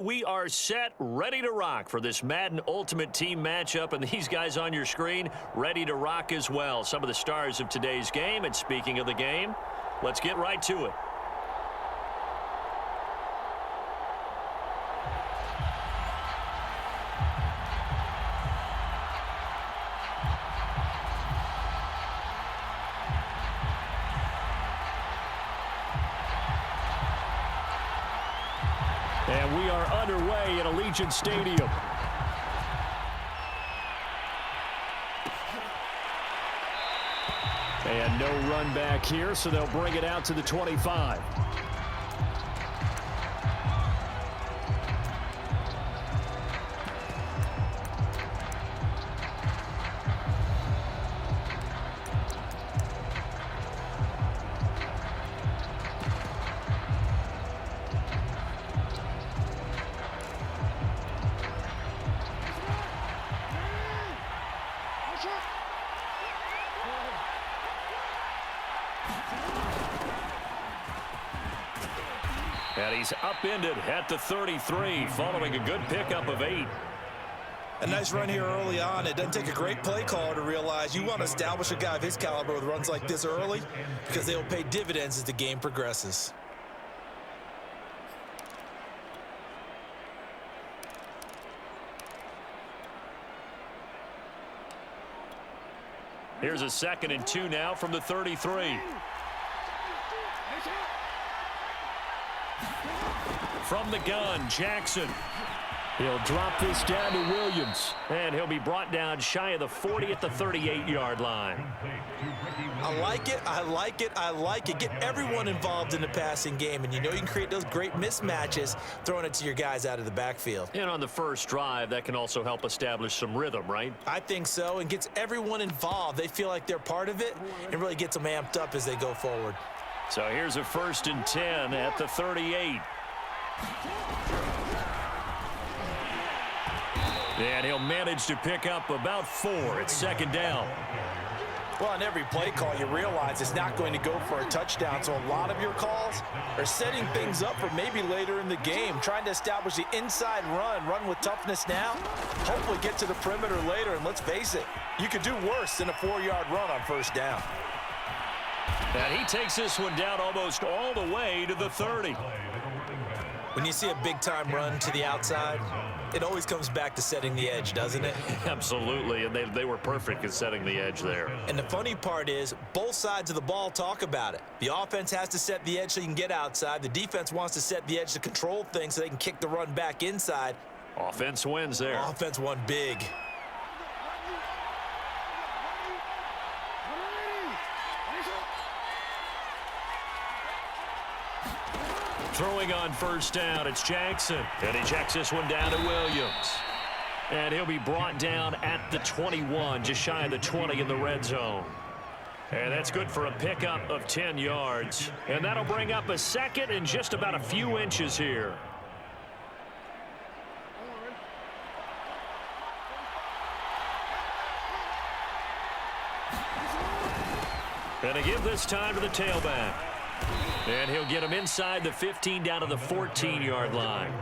We are set, ready to rock for this Madden Ultimate Team matchup, and these guys on your screen ready to rock as well. Some of the stars of today's game, and speaking of the game, let's get right to it. And we are underway at Allegiant Stadium. And no run back here, so they'll bring it out to the 25. And he's upended at the 33, following a good pickup of 8. A nice run here early on. It doesn't take a great play caller to realize you want to establish a guy of his caliber with runs like this early, because they will pay dividends as the game progresses. Here's a 2nd and 2 now from the 33. From the gun, Jackson. He'll drop this down to Williams, and he'll be brought down shy of the 40 at the 38-yard line. I like it, I like it, I like it. Get everyone involved in the passing game, and you know you can create those great mismatches throwing it to your guys out of the backfield. And on the first drive, that can also help establish some rhythm, right? I think so, and gets everyone involved. They feel like they're part of it, and really gets them amped up as they go forward. So here's a 1st and 10 at the 38. And he'll manage to pick up about 4 at 2nd down. Well, on every play call, you realize it's not going to go for a touchdown, so a lot of your calls are setting things up for maybe later in the game, trying to establish the inside run with toughness now, hopefully get to the perimeter later, and let's face it, you could do worse than a 4-yard run on 1st down. And he takes this one down almost all the way to the 30. When you see a big-time run to the outside, it always comes back to setting the edge, doesn't it? Absolutely, and they were perfect at setting the edge there. And the funny part is, both sides of the ball talk about it. The offense has to set the edge so you can get outside. The defense wants to set the edge to control things so they can kick the run back inside. Offense wins there. Offense won big. Throwing on 1st down, it's Jackson. And he checks this one down to Williams. And he'll be brought down at the 21, just shy of the 20 in the red zone. And that's good for a pickup of 10 yards. And that'll bring up a 2nd and just about a few inches here. And a give this time to the tailback. And he'll get him inside the 15 down to the 14-yard line.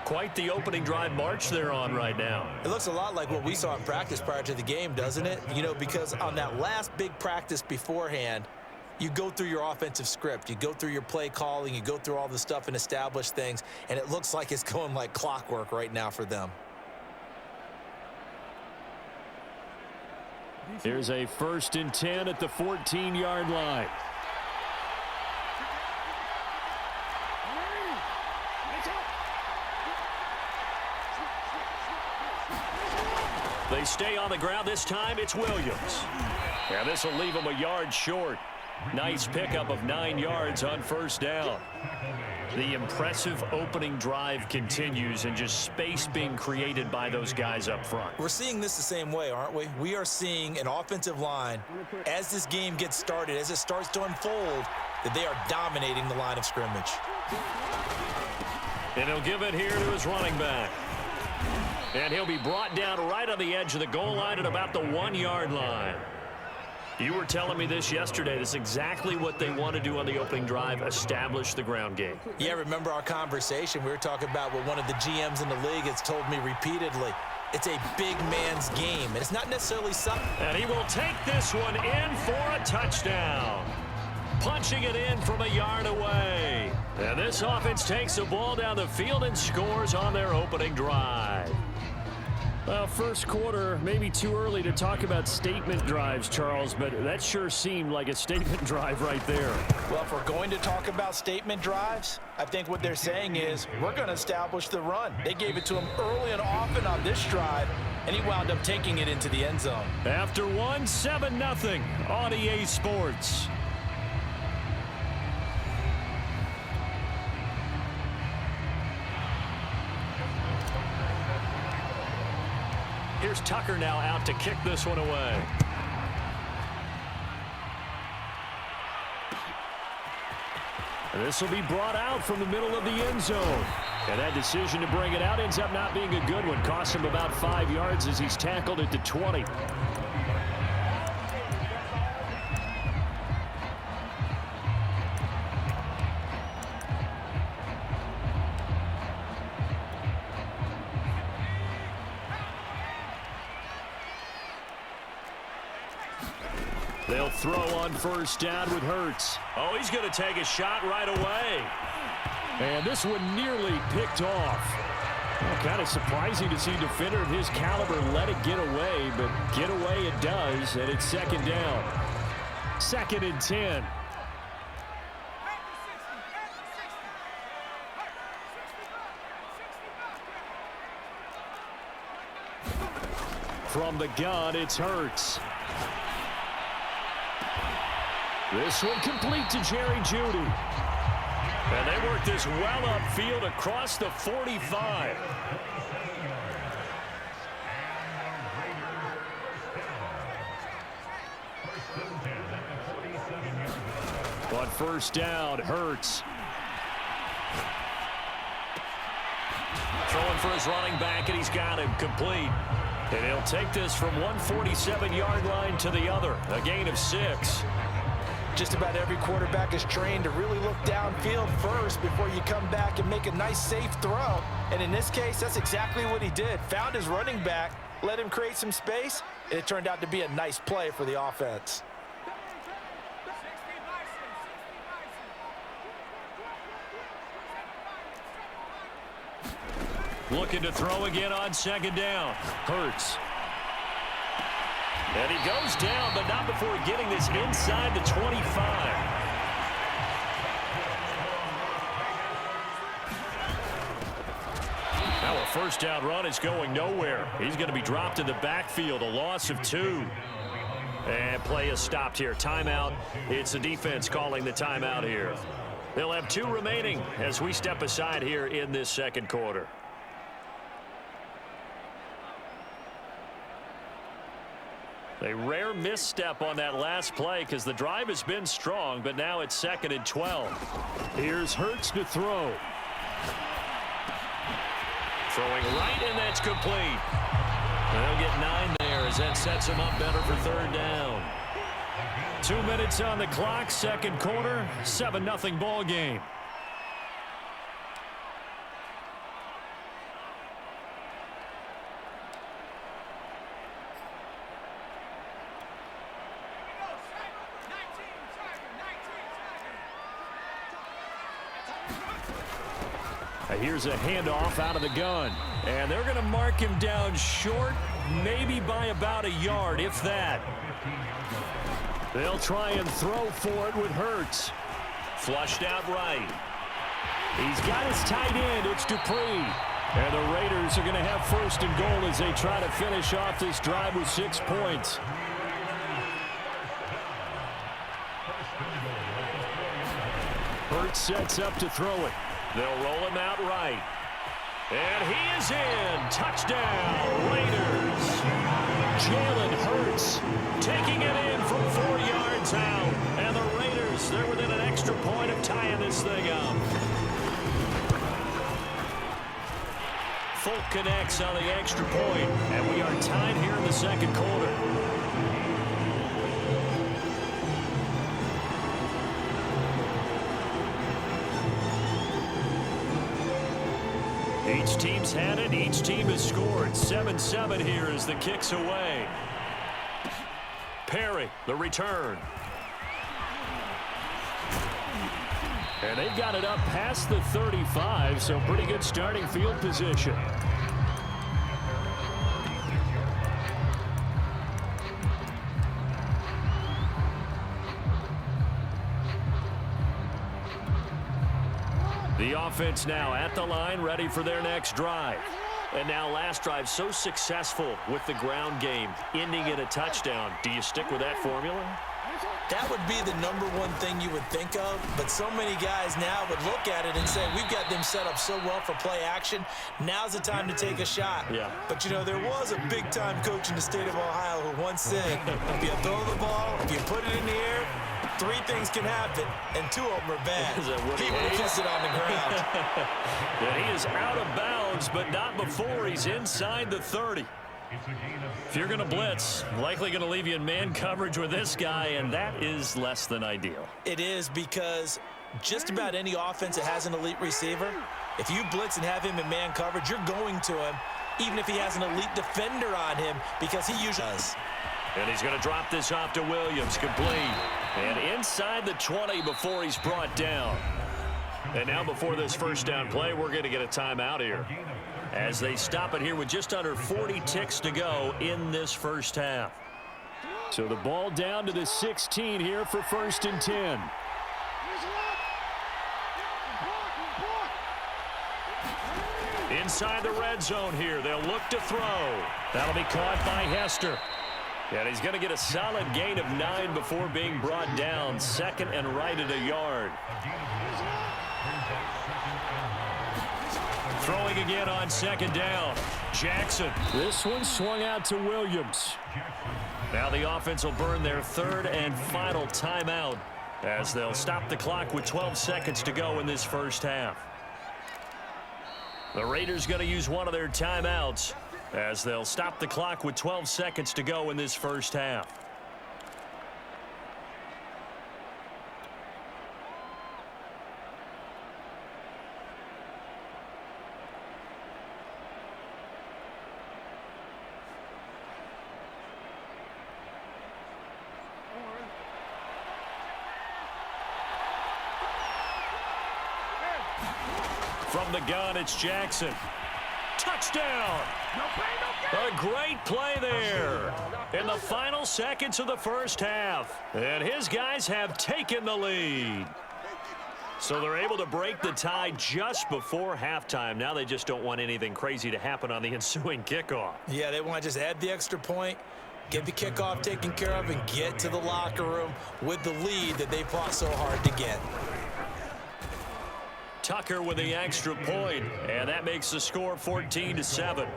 Quite the opening drive march they're on right now. It looks a lot like what we saw in practice prior to the game, doesn't it? You know, because on that last big practice beforehand, you go through your offensive script, you go through your play calling, you go through all the stuff and establish things, and it looks like it's going like clockwork right now for them. Here's a 1st and 10 at the 14-yard line. They stay on the ground. This time it's Williams. And this will leave him a yard short. Nice pickup of 9 yards on 1st down. The impressive opening drive continues, and just space being created by those guys up front. We're seeing this the same way, aren't we? We are seeing an offensive line, as this game gets started, as it starts to unfold, that they are dominating the line of scrimmage. And he'll give it here to his running back. And he'll be brought down right on the edge of the goal line at about the 1-yard line. You were telling me this yesterday. This is exactly what they want to do on the opening drive, establish the ground game. Yeah, remember our conversation? We were talking about what one of the GMs in the league has told me repeatedly. It's a big man's game, and it's not necessarily something. And he will take this one in for a touchdown. Punching it in from a yard away. And this offense takes the ball down the field and scores on their opening drive. Well, first quarter, maybe too early to talk about statement drives, Charles, but that sure seemed like a statement drive right there. Well, if we're going to talk about statement drives, I think what they're saying is we're going to establish the run. They gave it to him early and often on this drive, and he wound up taking it into the end zone. After 7-0 on EA Sports. Here's Tucker now out to kick this one away. And this will be brought out from the middle of the end zone. And that decision to bring it out ends up not being a good one. Cost him about 5 yards as he's tackled at the 20. They'll throw on first down with Hurts. Oh, he's going to take a shot right away. And this one nearly picked off. Well, kind of surprising to see a defender of his caliber let it get away, but get away it does, and it's second down. 2nd and 10. From the gun, it's Hurts. This one complete to Jerry Jeudy. And they work this well upfield across the 45. On first down, Hurts. Throwing for his running back, and he's got him complete. And he'll take this from 147-yard line to the other. A gain of 6. Just about every quarterback is trained to really look downfield first before you come back and make a nice, safe throw. And in this case, that's exactly what he did. Found his running back, let him create some space, and it turned out to be a nice play for the offense. Looking to throw again on second down. Hurts. And he goes down, but not before getting this inside the 25. Now a first down run is going nowhere. He's going to be dropped in the backfield, a loss of 2. And play is stopped here. Timeout. It's the defense calling the timeout here. They'll have 2 remaining as we step aside here in this second quarter. A rare misstep on that last play because the drive has been strong, but now it's 2nd and 12. Here's Hurts to throw. Throwing right, and that's complete. They'll get 9 there as that sets him up better for third down. 2 minutes on the clock, second quarter, 7-0 ball game. Here's a handoff out of the gun. And they're going to mark him down short, maybe by about a yard, if that. They'll try and throw for it with Hurts. Flushed out right. He's got his tight end. It's Dupree. And the Raiders are going to have 1st and goal as they try to finish off this drive with 6 points. Hurts sets up to throw it. They'll roll him out right. And he is in. Touchdown, Raiders. Jalen Hurts taking it in from 4 yards out. And the Raiders, they're within an extra point of tying this thing up. Folk connects on the extra point, and we are tied here in the second quarter. Each team's had it. Each team has scored. 7-7 here as the kick's away. Perry, the return. And they've got it up past the 35, so pretty good starting field position. The offense now at the line, ready for their next drive. And now last drive so successful with the ground game, ending in a touchdown. Do you stick with that formula? That would be the number one thing you would think of, but so many guys now would look at it and say, we've got them set up so well for play action. Now's the time to take a shot. Yeah. But, you know, there was a big-time coach in the state of Ohio who once said, if you throw the ball, if you put it in the air, 3 things can happen, and 2 of them are bad. He would have kissed it on the ground. And he is out of bounds, but not before he's inside the 30. If you're going to blitz, likely going to leave you in man coverage with this guy, and that is less than ideal. It is, because just about any offense that has an elite receiver, if you blitz and have him in man coverage, you're going to him, even if he has an elite defender on him, because he usually does. And he's going to drop this off to Williams, complete. And inside the 20 before he's brought down. And now before this first down play, we're going to get a timeout here, as they stop it here with just under 40 ticks to go in this first half. So the ball down to the 16 here for 1st and 10. Inside the red zone here, they'll look to throw. That'll be caught by Hester. And he's going to get a solid gain of 9 before being brought down. 2nd and right at a yard. Throwing again on 2nd down. Jackson. This one swung out to Williams. Now the offense will burn their 3rd and final timeout, as they'll stop the clock with 12 seconds to go in this first half. The Raiders going to use one of their timeouts, as they'll stop the clock with 12 seconds to go in this first half. From the gun, it's Jackson. Touchdown! A great play there in the final seconds of the first half. And his guys have taken the lead. So they're able to break the tie just before halftime. Now they just don't want anything crazy to happen on the ensuing kickoff. Yeah, they want to just add the extra point, get the kickoff taken care of, and get to the locker room with the lead that they fought so hard to get. Tucker with the extra point, and that makes the score 14-7.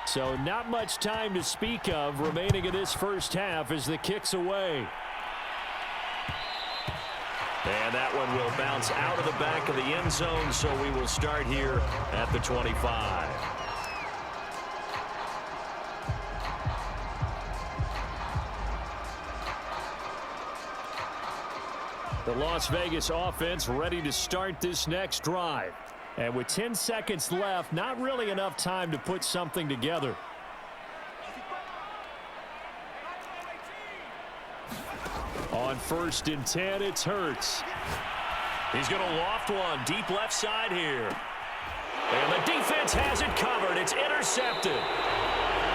So not much time to speak of remaining in this first half as the kick's away. And that one will bounce out of the back of the end zone, so we will start here at the 25. The Las Vegas offense ready to start this next drive. And with 10 seconds left, not really enough time to put something together. On 1st and 10, it's Hurts. He's going to loft one deep left side here. And the defense has it covered. It's intercepted.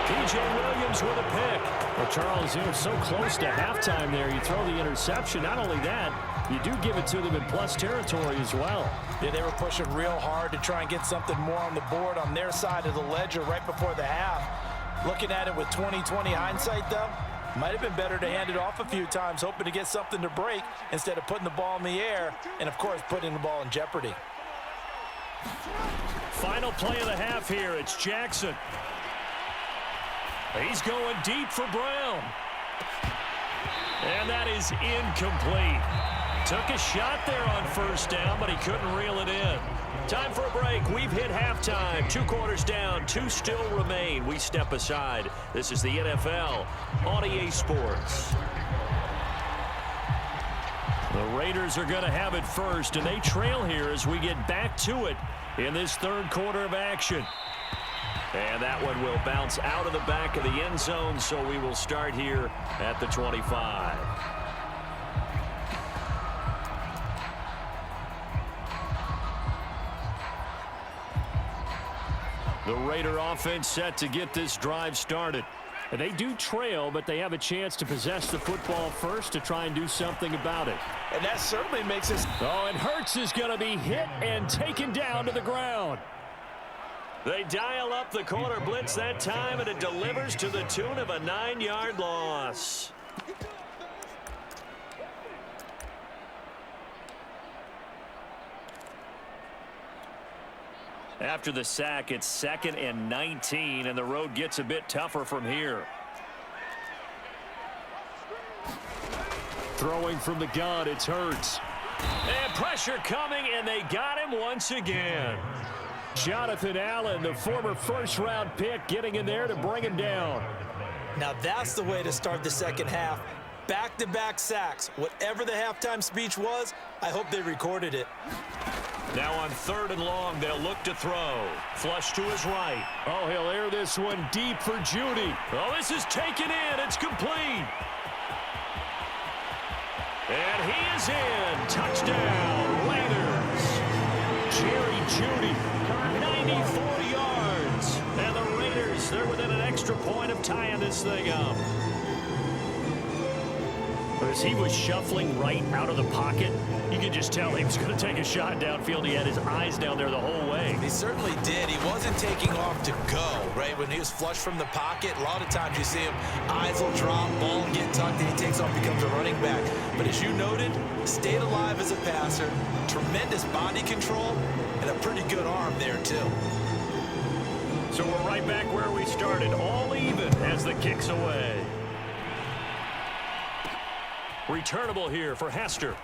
P.J. Williams with a pick. Well, Charles, you know, so close to halftime there. You throw the interception. Not only that, you do give it to them in plus territory as well. Yeah, they were pushing real hard to try and get something more on the board on their side of the ledger right before the half. Looking at it with 20/20 hindsight, though, might have been better to hand it off a few times, hoping to get something to break instead of putting the ball in the air and, of course, putting the ball in jeopardy. Final play of the half here. It's Jackson. He's going deep for Brown. And that is incomplete. Took a shot there on first down, but he couldn't reel it in. Time for a break. We've hit halftime. 2 quarters down, 2 still remain. We step aside. This is the NFL on EA Sports. The Raiders are going to have it first, and they trail here as we get back to it in this third quarter of action. And that one will bounce out of the back of the end zone, so we will start here at the 25. The Raider offense set to get this drive started. And they do trail, but they have a chance to possess the football first to try and do something about it. And that certainly makes us... Oh, and Hurts is going to be hit and taken down to the ground. They dial up the corner blitz that time, and it delivers to the tune of a 9-yard loss. After the sack, it's 2nd and 19, and the road gets a bit tougher from here. Throwing from the gun, it's Hurts. And pressure coming, and they got him once again. Jonathan Allen, the former first-round pick, getting in there to bring him down. Now that's the way to start the second half. Back-to-back sacks. Whatever the halftime speech was, I hope they recorded it. Now on 3rd and long, they'll look to throw. Flush to his right. Oh, he'll air this one deep for Judy. Oh, this is taken in. It's complete. And he is in. Touchdown, Raiders. Jerry Judy. 94 yards. And the Raiders, they're within an extra point of tying this thing up. As he was shuffling right out of the pocket, you could just tell he was going to take a shot downfield. He had his eyes down there the whole way. He certainly did. He wasn't taking off to go, right? When he was flushed from the pocket, a lot of times you see him, eyes will drop, ball will get tucked, and he takes off, becomes a running back. But as you noted, stayed alive as a passer, tremendous body control, and a pretty good arm there, too. So we're right back where we started, all even as the kick's away. Returnable here for Hester.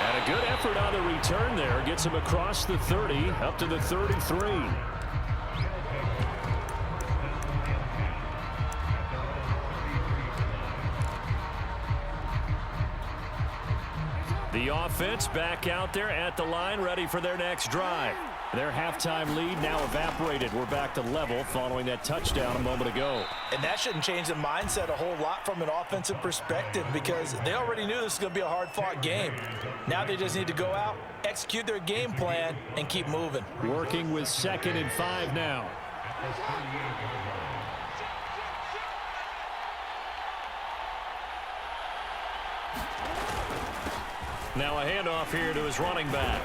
And a good effort on the return there. Gets him across the 30, up to the 33. The offense back out there at the line, ready for their next drive. Their halftime lead now evaporated. We're back to level following that touchdown a moment ago. And that shouldn't change the mindset a whole lot from an offensive perspective because they already knew this was going to be a hard-fought game. Now they just need to go out, execute their game plan, and keep moving. Working with 2nd and 5 now. Now a handoff here to his running back.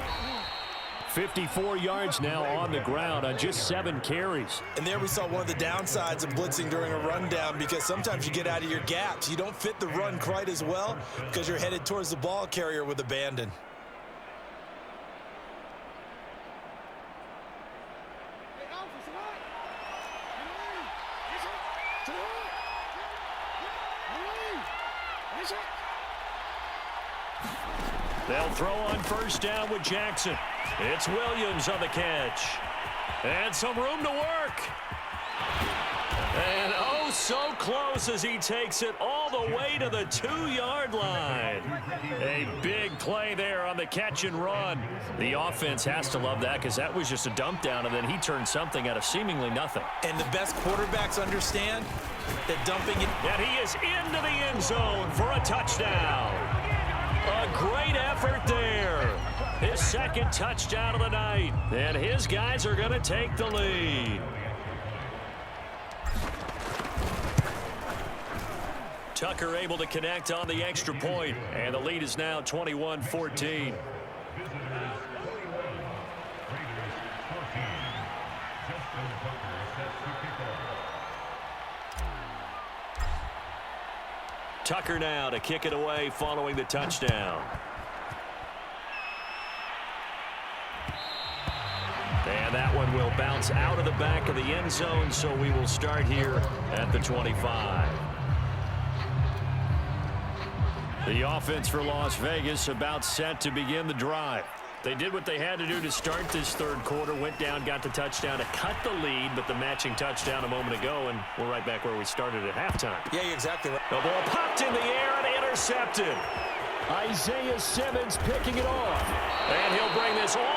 54 yards now on the ground on just 7 carries. And there we saw one of the downsides of blitzing during a rundown because sometimes you get out of your gaps. You don't fit the run quite as well because you're headed towards the ball carrier with abandon. They'll throw on first down with Jackson. It's Williams on the catch. And some room to work. And oh, so close as he takes it all the way to the 2-yard line. A big play there on the catch and run. The offense has to love that because that was just a dump down, and then he turned something out of seemingly nothing. And the best quarterbacks understand that dumping it. And he is into the end zone for a touchdown. A great effort there. His 2nd touchdown of the night. And his guys are going to take the lead. Tucker able to connect on the extra point. And the lead is now 21-14. Tucker now to kick it away following the touchdown. And that one will bounce out of the back of the end zone, so we will start here at the 25. The offense for Las Vegas about set to begin the drive. They did what they had to do to start this third quarter, went down, got the touchdown to cut the lead, but the matching touchdown a moment ago, and we're right back where we started at halftime. Yeah, you're exactly right. The ball popped in the air and intercepted. Isaiah Simmons picking it off. And he'll bring this all